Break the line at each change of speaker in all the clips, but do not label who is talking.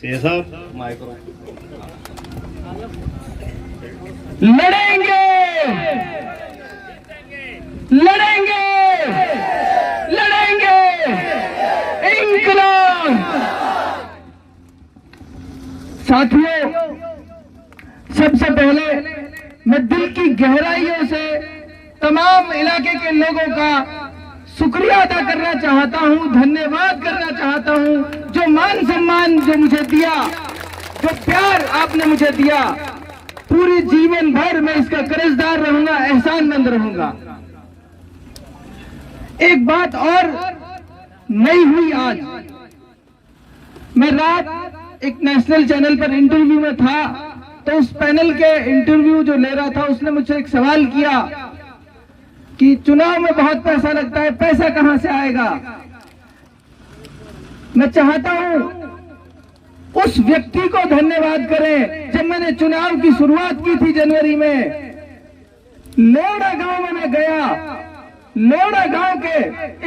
Micro
लड़ेंगे लड़ेंगे लड़ेंगे इंकलाब। साथियों, सबसे पहले मैं दिल की गहराइयों से तमाम इलाके के लोगों का शुक्रिया अदा करना चाहता हूं, धन्यवाद करना चाहता हूं। जो मान सम्मान जो मुझे दिया, जो प्यार आपने मुझे दिया, पूरी जीवन भर मैं इसका कर्जदार रहूंगा, एहसानमंद रहूंगा। एक बात और नई हुई आज, मैं रात एक नेशनल चैनल पर इंटरव्यू में था, तो उस पैनल के इंटरव्यू जो ले रहा था उसने मुझसे एक सवाल किया कि चुनाव में बहुत पैसा लगता है, पैसा कहां से आएगा। मैं चाहता हूं उस व्यक्ति को धन्यवाद करें। जब मैंने चुनाव की शुरुआत की थी जनवरी में, लोड़ा गांव में मैं गया, लोड़ा गांव के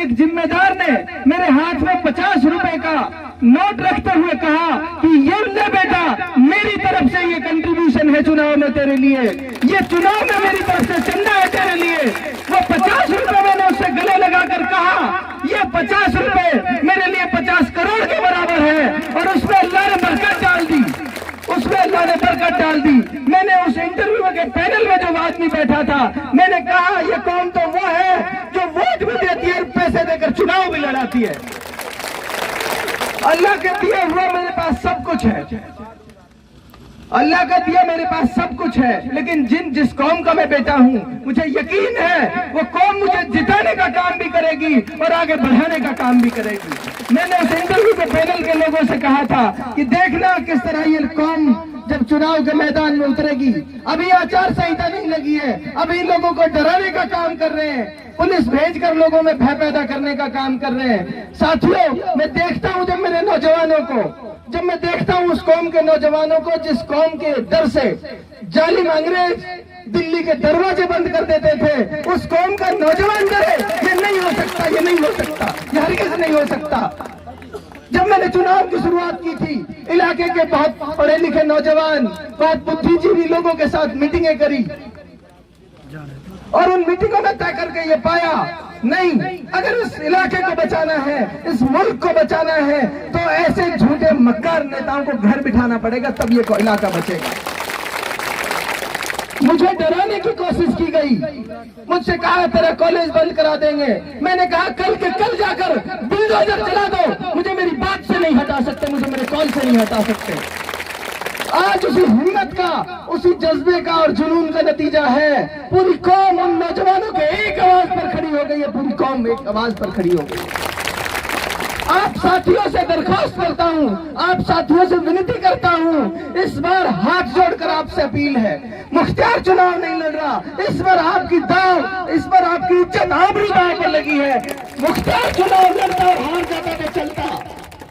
एक जिम्मेदार ने मेरे हाथ में 50 रुपए का नोट रखते हुए कहा कि ये ले बेटा, मेरी तरफ से ये कंट्रीब्यूशन है चुनाव में तेरे लिए, ये चुनाव में मेरी तरफ से चंदा है तेरे लिए। वो 50 रुपए मैंने उससे गले लगाकर कहा, ये 50 रुपए मेरे लिए 50 करोड़ के बराबर है। और उसमें अल्लाह ने बरकत डाल दी, उसमें अल्लाह ने बरकत डाल दी। मैंने उस इंटरव्यू के पैनल में जो आदमी बैठा था, मैंने कहा ये कौन तो वो है जो वोट भी देती है और पैसे देकर चुनाव भी लड़ाती है। अल्लाह के दिया हुआ मेरे पास सब कुछ है, अल्लाह का दिया मेरे पास सब कुछ है, लेकिन जिस कौम का मैं बेटा हूं, मुझे यकीन है वो कौम मुझे जिताने का काम भी करेगी और आगे बढ़ाने का काम भी करेगी। मैंने उस इंटरव्यू के पैनल के लोगों से कहा था कि देखना किस तरह ये कौम जब चुनाव के मैदान में उतरेगी। अभी आचार संहिता नहीं लगी है, अभी लोगों को डराने का काम कर रहे हैं, पुलिस भेजकर लोगों में भय पैदा करने का काम कर रहे हैं। साथियों, मैं देखता हूं जब मेरे नौजवानों को, जब मैं देखता हूं उस कौम के नौजवानों को जिस कौम के डर से जालिम अंग्रेज दिल्ली के दरवाजे बंद कर देते थे, उस कौम का नौजवान डरे, ये नहीं हो सकता, ये नहीं हो सकता, ये हरगिज़ नहीं हो सकता। जब मैंने चुनाव की शुरुआत की थी, इलाके के बहुत पढ़े लिखे नौजवान, बहुत बुद्धिजीवी लोगों के साथ मीटिंगें करी और उन मीटिंगों में तय करके ये पाया, नहीं, अगर इस इलाके को बचाना है, इस मुल्क को बचाना है, तो ऐसे झूठे मक्कार नेताओं को घर बिठाना पड़ेगा, तब ये इलाका बचेगा। मुझे डराने की कोशिश की गई, मुझसे कहा तेरा कॉलेज बंद करा देंगे। मैंने कहा कल के कल जाकर बुलडोजर चला दो, मुझे मेरी बात से नहीं हटा सकते, मुझे मेरे कॉल से नहीं हटा सकते। आज उसी हिम्मत का, उसी जज्बे का और जुनून का नतीजा है, पूरी कौम उन नौजवानों के एक आवाज पर खड़ी हो गई है, पूरी कौम एक आवाज पर खड़ी हो गई। आप साथियों से दरख्वास्त करता हूं, आप साथियों से विनती करता हूं, इस बार हाथ जोड़कर आपसे अपील है, मुख्तियार चुनाव नहीं लड़ रहा, इस बार आपकी दाव, इस बार आपकी इज्जत आबरू दाव पर लगी है। मुख्तियार चुनाव लड़ता और हार जाता तो चलता,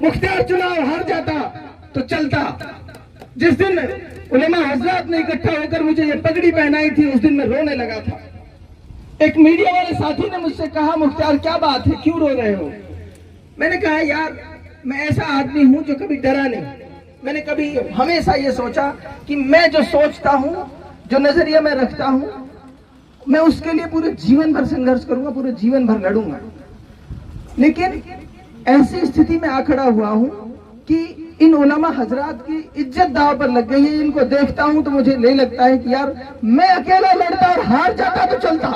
मुख्तियार चुनाव हार जाता तो चलता। जिस दिन उलेमा हजरात ने इकट्ठा होकर मुझे ये पगड़ी पहनाई थी, उस दिन मैं रोने लगा था। एक मीडिया वाले साथी ने मुझसे कहा, मुख्तियार क्या बात है, क्यों रो रहे हो? मैंने कहा यार, मैं ऐसा आदमी हूं जो कभी डरा नहीं। मैंने कभी हमेशा ये सोचा कि मैं जो सोचता हूं, जो नजरिया मैं रखता हूं, मैं उसके लिए पूरे जीवन भर संघर्ष करूंगा, पूरे जीवन भर लड़ूंगा। लेकिन ऐसी स्थिति में आ खड़ा हुआ हूं कि इन उलमा हजरात की इज्जत दाव पर लग गई है। इनको देखता हूं तो मुझे यही लगता है कि यार मैं अकेला लड़ता और हार जाता तो चलता,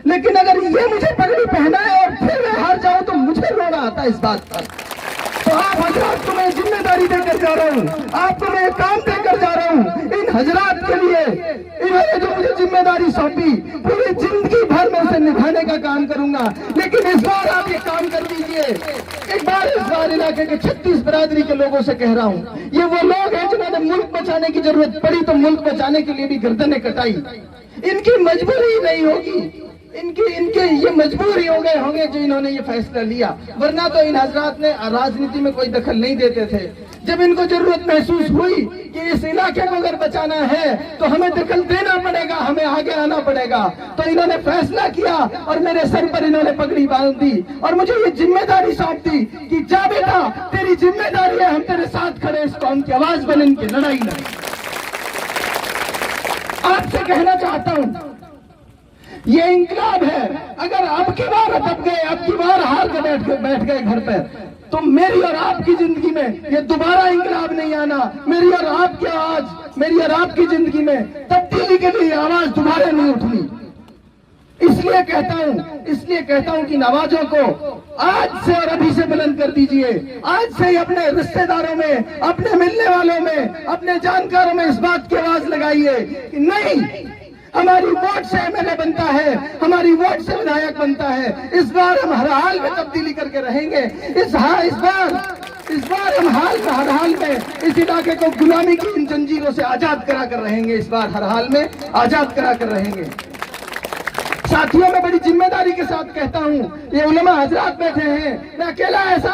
लेकिन अगर ये मुझे पगड़ी पहनाए और फिर मैं हार जाऊं तो मुझे रोना आता है इस बात पर। तो आप हजरात को मैं जिम्मेदारी देकर जा रहा हूं, आपको मैं काम देकर जा रहा हूं। इन हजरात के लिए इन्होंने जो मुझे जिम्मेदारी सौंपी, पूरी जिंदगी भर मैं उसे निभाने का काम करूंगा। लेकिन इस बार आप ये काम कर दीजिए। एक बार इस बार इलाके के 36 बिरादरी के लोगों से कह रहा हूं, ये वो लोग हैं जिन्होंने मुल्क बचाने की जरूरत पड़ी तो मुल्क बचाने के लिए भी गर्दनें कटाई। इनकी मजबूरी नहीं होगी, इनके ये मजबूर ही हो गए होंगे जो इन्होंने ये फैसला लिया, वरना तो इन हजरात ने राजनीति में कोई दखल नहीं देते थे। जब इनको जरूरत महसूस हुई कि इस इलाके को अगर बचाना है तो हमें दखल देना पड़ेगा, हमें आगे आना पड़ेगा, तो इन्होंने फैसला किया और मेरे सर पर इन्होंने पगड़ी बांध दी और मुझे ये जिम्मेदारी सौंप दी कि जा बेटा, तेरी जिम्मेदारी है, हम तेरे साथ खड़े, इस कौम की आवाज बन, इनकी लड़ाई लड़। आपसे कहना चाहता हूं, ये इंकलाब है। अगर अब की बार दब गए, अब की बार हार के बैठ गए घर पर, तो मेरी और आपकी जिंदगी में ये दोबारा इंकलाब नहीं आना। मेरी और आपकी आवाज, मेरी और आपकी जिंदगी में तब्दीली के लिए आवाज दोबारा नहीं उठनी। इसलिए कहता हूं कि नवाजों को आज से और अभी से बुलंद कर दीजिए। आज से ही अपने रिश्तेदारों में, अपने मिलने वालों में, अपने जानकारों में इस बात की आवाज लगाइए कि नहीं, हमारी वोट से एमएलए बनता है, हमारी वोट से विधायक बनता है। इस बार हम हर हाल में तब्दीली करके रहेंगे। इस बार हम हर हाल में इस इलाके को गुलामी की इन जंजीरों से आजाद करा कर रहेंगे। इस बार हर हाल में आजाद करा कर रहेंगे। साथियों, मैं बड़ी जिम्मेदारी के साथ कहता हूं, ये उलमा हजरात बैठे हैं, मैं अकेला ऐसा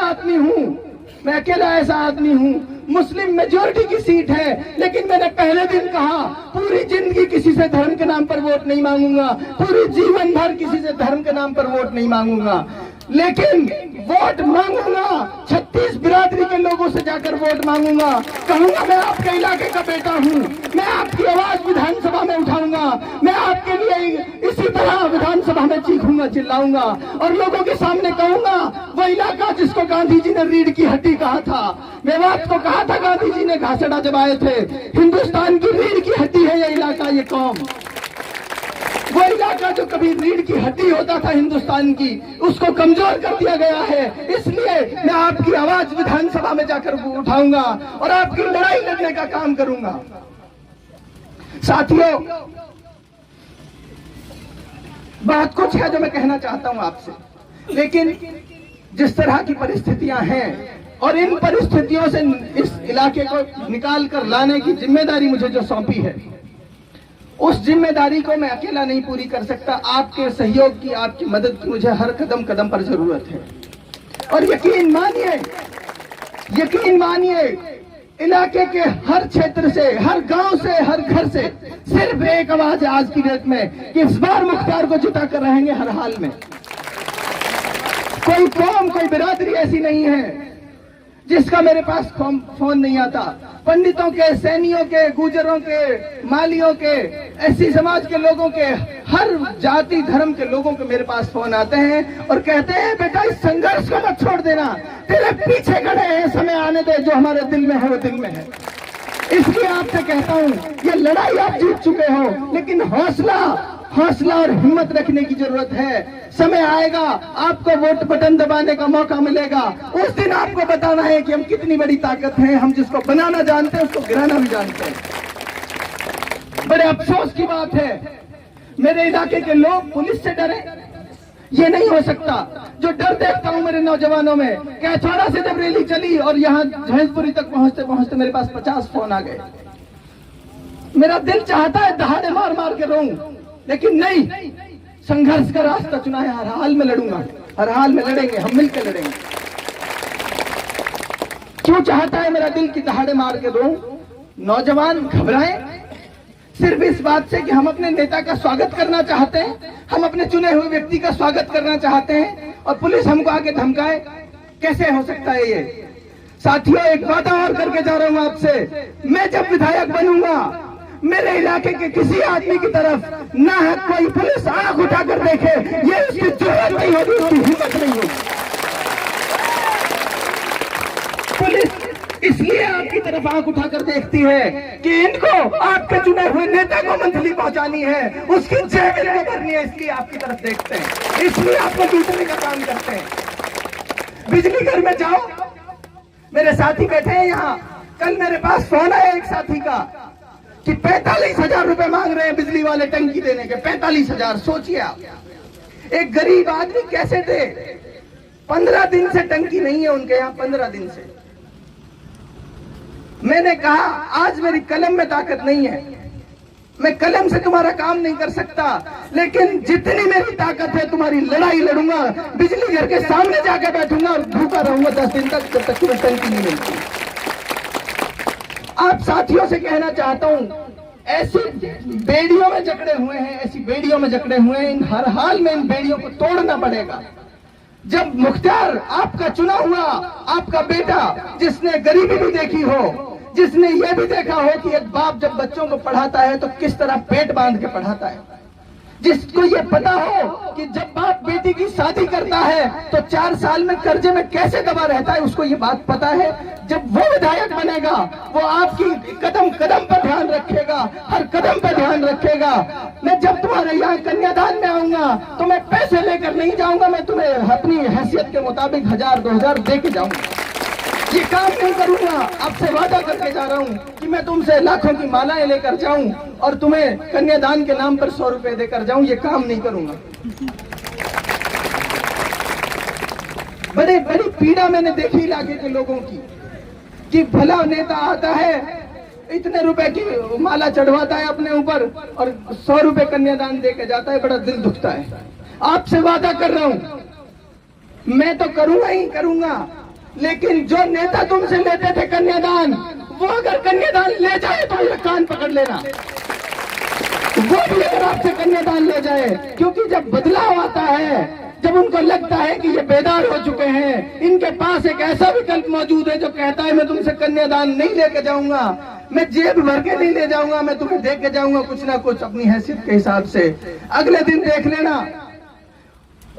आदमी हूं। मुस्लिम मेजोरिटी की सीट है, लेकिन मैंने पहले दिन कहा, पूरी जिंदगी किसी से धर्म के नाम पर वोट नहीं मांगूंगा, पूरी जीवन भर किसी से धर्म के नाम पर वोट नहीं मांगूंगा, लेकिन वोट मांगूंगा 36 बिरादरी के लोगों से जाकर वोट मांगूंगा। कहूंगा मैं आपके इलाके का बेटा हूं, मैं आपकी आवाज विधानसभा में उठाऊंगा, मैं आपके लिए इसी तरह विधानसभा में चीखूंगा, चिल्लाऊंगा और लोगों के सामने कहूंगा, वो इलाका जिसको गांधी जी ने रीढ़ की हड्डी कहा था, मेवात को कहा था गांधी जी ने घासड़ा जब आए थे, हिंदुस्तान की रीढ़ की हड्डी है ये इलाका, ये कौम। वो इलाका जो कभी रीढ़ की हड्डी होता था हिंदुस्तान की, उसको कमजोर कर दिया गया है। इसलिए मैं आपकी आवाज विधानसभा में जाकर उठाऊंगा और आपकी लड़ाई लड़ने का काम करूंगा। साथियों, बहुत कुछ है जो मैं कहना चाहता हूं आपसे, लेकिन जिस तरह की परिस्थितियां हैं और इन परिस्थितियों से इस इलाके को निकाल कर लाने की जिम्मेदारी मुझे जो सौंपी है, उस जिम्मेदारी को मैं अकेला नहीं पूरी कर सकता। आपके सहयोग की, आपकी मदद की मुझे हर कदम कदम पर जरूरत है। और यकीन मानिए इलाके के हर क्षेत्र से, हर गांव से, हर घर से सिर्फ एक आवाज है आज की डेट में कि इस बार मुख्तार को जिता कर रहेंगे हर हाल में। कोई कौम, कोई बिरादरी ऐसी नहीं है जिसका मेरे पास फोन नहीं आता। पंडितों के, सैनियों के, गुजरों के, मालियों के, ऐसी समाज के लोगों के, हर जाति धर्म के लोगों के मेरे पास फोन आते हैं और कहते हैं बेटा इस संघर्ष को मत छोड़ देना, तेरे पीछे खड़े हैं, समय आने दे, जो हमारे दिल में है वो दिल में है। इसलिए आपसे कहता हूं, ये लड़ाई आप जीत चुके हो, लेकिन हौसला और हिम्मत रखने की जरूरत है। समय आएगा, आपको वोट बटन दबाने का मौका मिलेगा, उस दिन आपको बताना है कि हम कितनी बड़ी ताकत हैं। हम जिसको बनाना जानते हैं उसको गिराना भी जानते हैं। बड़े अफसोस की बात है, मेरे इलाके के लोग पुलिस से डरे, ये नहीं हो सकता। जो डर देखता हूं मेरे नौजवानों में, कैथोड़ा से जब रैली चली और यहाँ जहेजपुरी तक पहुंचते पहुंचते मेरे पास 50 फोन आ गए। मेरा दिल चाहता है दहाड़े मार मार के रोऊं, लेकिन नहीं, संघर्ष का रास्ता चुना है। हर हाल में लड़ूंगा, हर हाल में लड़ेंगे, हम मिलकर लड़ेंगे। क्यों चाहता है मेरा दिल की दहाड़े मार के रोऊं? नौजवान घबराएं सिर्फ इस बात से कि हम अपने नेता का स्वागत करना चाहते हैं, हम अपने चुने हुए व्यक्ति का स्वागत करना चाहते हैं और पुलिस हमको आगे धमकाए। कैसे हो सकता है ये? साथियों, एक वादा और करके जा रहा हूं आपसे, मैं जब विधायक बनूंगा, मेरे इलाके के किसी आदमी की तरफ ना है कोई पुलिस आंख उठाकर देखे, ये उसकी जरूरत नहीं होगी, उसकी हिम्मत नहीं होगी। पुलिस इसलिए आपकी तरफ आंख उठाकर देखती है कि इनको आपके चुने हुए नेता को मंथली पहुंचानी है, उसकी जेब में भरनी है, इसलिए आपकी तरफ देखते हैं, इसलिए आपको लूटने का काम करते हैं। बिजली घर में जाओ, मेरे साथी बैठे हैं यहाँ, कल मेरे पास फोन आया एक साथी का कि 45,000 रुपए मांग रहे हैं बिजली वाले टंकी देने के। 45,000, सोचिए आप, एक गरीब आदमी कैसे दे? 15 दिन से टंकी नहीं है उनके यहाँ, 15 दिन से। मैंने कहा आज मेरी कलम में ताकत नहीं है, मैं कलम से तुम्हारा काम नहीं कर सकता, लेकिन जितनी मेरी ताकत है तुम्हारी लड़ाई लड़ूंगा, बिजली घर के सामने जाकर बैठूंगा और भूखा रहूंगा 10 दिन तक, जब तक तुम्हें टंकी नहीं मिलती। आप साथियों से कहना चाहता हूं, ऐसी बेड़ियों में जकड़े हुए हैं, ऐसी बेड़ियों में जकड़े हुए हैं, इन हर हाल में इन बेड़ियों को तोड़ना पड़ेगा। जब मुख्तार आपका चुना हुआ, आपका बेटा, जिसने गरीबी भी देखी हो, जिसने ये भी देखा हो कि एक बाप जब बच्चों को पढ़ाता है तो किस तरह पेट बांध के पढ़ाता है, जिसको ये पता हो कि जब बाप बेटी की शादी करता है तो 4 साल में कर्जे में कैसे दबा रहता है, उसको ये बात पता है। जब वो विधायक बनेगा, वो आपकी कदम कदम पर ध्यान रखेगा, हर कदम पर ध्यान रखेगा। मैं जब तुम्हारे यहाँ कन्यादान में आऊंगा तो मैं पैसे लेकर नहीं जाऊंगा, मैं तुम्हें अपनी हैसियत के मुताबिक 1000-2000 दे के जाऊंगा। ये काम नहीं करूंगा, आपसे वादा करके जा रहा हूं कि मैं तुमसे लाखों की मालाएं लेकर जाऊं और तुम्हें कन्यादान के नाम पर 100 रुपए देकर जाऊं। ये काम नहीं करूंगा। बड़ी पीड़ा मैंने देखी इलाके के लोगों की कि भला नेता आता है, इतने रुपए की माला चढ़वाता है अपने ऊपर और 100 रुपए कन्यादान दे के जाता है, बड़ा दिल दुखता है। आपसे वादा कर रहा हूं, मैं तो करूंगा ही करूंगा, लेकिन जो नेता तुमसे लेते थे कन्यादान, वो अगर कन्यादान ले जाए तो ये कान पकड़ लेना, वो भी अगर आपसे कन्यादान ले जाए। क्योंकि जब बदलाव आता है, जब उनको लगता है कि ये बेदार हो चुके हैं, इनके पास एक ऐसा विकल्प मौजूद है जो कहता है मैं तुमसे कन्यादान नहीं लेके जाऊंगा, मैं जेब भर के नहीं ले जाऊंगा, मैं तुम्हें दे के जाऊंगा कुछ ना कुछ अपनी हैसियत के हिसाब से। अगले दिन देख लेना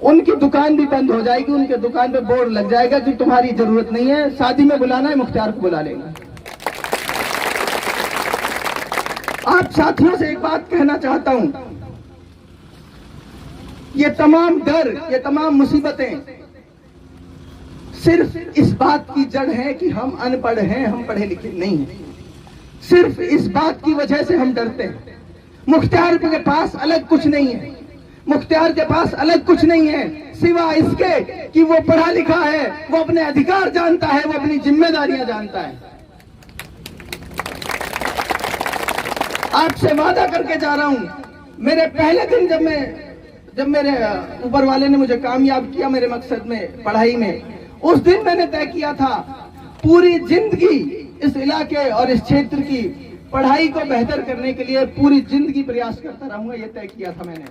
उनकी दुकान भी बंद हो जाएगी, उनके दुकान पे बोर्ड लग जाएगा कि तुम्हारी जरूरत नहीं है, शादी में बुलाना है मुख्तार को बुला लेंगे। आप साथियों से एक बात कहना चाहता हूं, ये तमाम डर, ये तमाम मुसीबतें सिर्फ इस बात की जड़ है कि हम अनपढ़ हैं, हम पढ़े लिखे नहीं हैं। सिर्फ इस बात की वजह से हम डरते हैं। मुख्तार के पास अलग कुछ नहीं है, मुख्तार के पास अलग कुछ नहीं है सिवा इसके कि वो पढ़ा लिखा है, वो अपने अधिकार जानता है, वो अपनी जिम्मेदारियां जानता है। आपसे वादा करके जा रहा हूं, मेरे पहले दिन जब मेरे ऊपर वाले ने मुझे कामयाब किया मेरे मकसद में, पढ़ाई में, उस दिन मैंने तय किया था पूरी जिंदगी इस इलाके और इस क्षेत्र की पढ़ाई को बेहतर करने के लिए पूरी जिंदगी प्रयास करता रहूंगा। ये तय किया था मैंने।